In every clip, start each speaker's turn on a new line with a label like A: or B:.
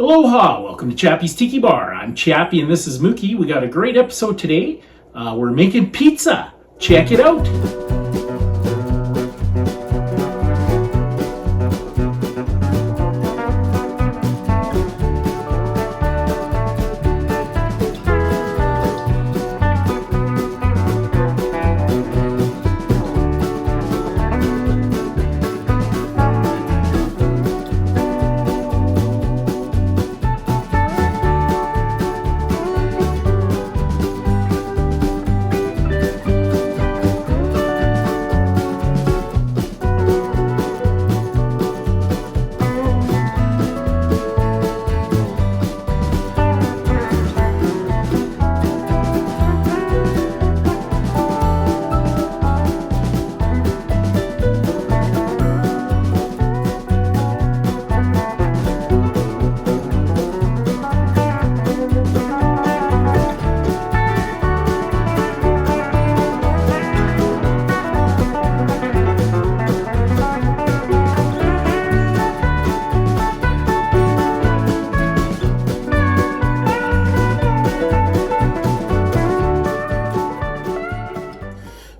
A: Aloha! Welcome to Chappy's Tiki Bar. I'm Chappy and this is Mookie. We got a great episode today. We're making pizza. Check it out.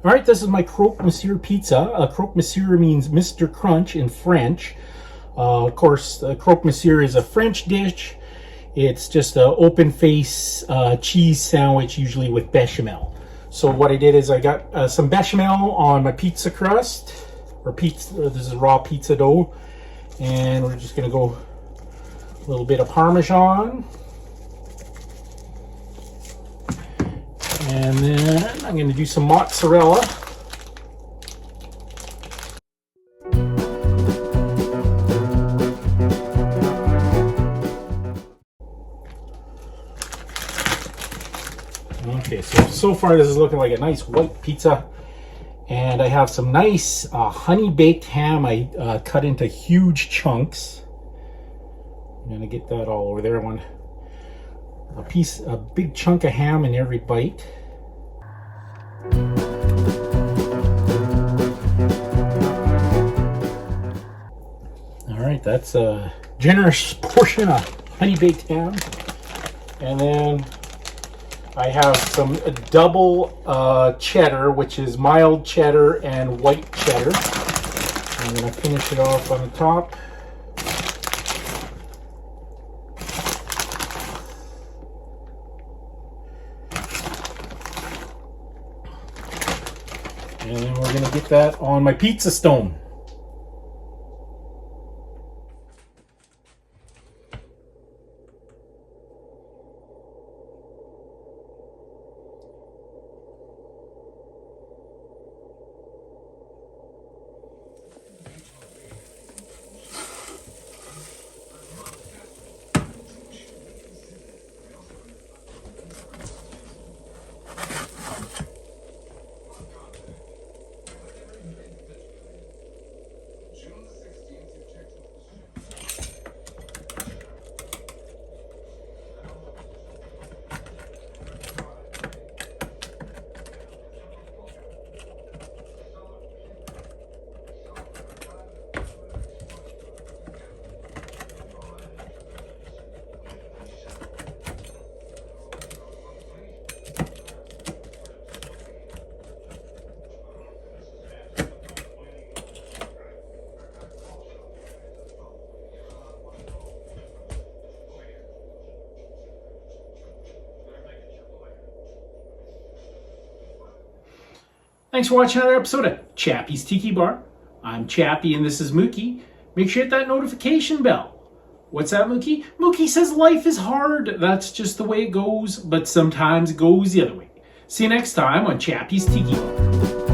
A: All right, this is my Croque Monsieur pizza. Croque Monsieur means Mr. Crunch in French. Of course, Croque Monsieur is a French dish. It's just an open face cheese sandwich, usually with bechamel. So what I did is I got some bechamel on my pizza crust, or pizza. This is raw pizza dough, and we're just gonna go a little bit of Parmesan. And then I'm going to do some mozzarella. Okay, so far this is looking like a nice white pizza. And I have some nice honey baked ham I cut into huge chunks. I'm going to get that all over there. I want a big chunk of ham in every bite. All right, that's a generous portion of honey baked ham. And then I have some double cheddar, which is mild cheddar and white cheddar. I'm going to finish it off on the top. And then we're going to get that on my pizza stone. Thanks for watching another episode of Chappy's Tiki Bar. I'm Chappy and this is Mookie. Make sure you hit that notification bell. What's that, Mookie? Mookie says life is hard. That's just the way it goes, but sometimes it goes the other way. See you next time on Chappy's Tiki Bar.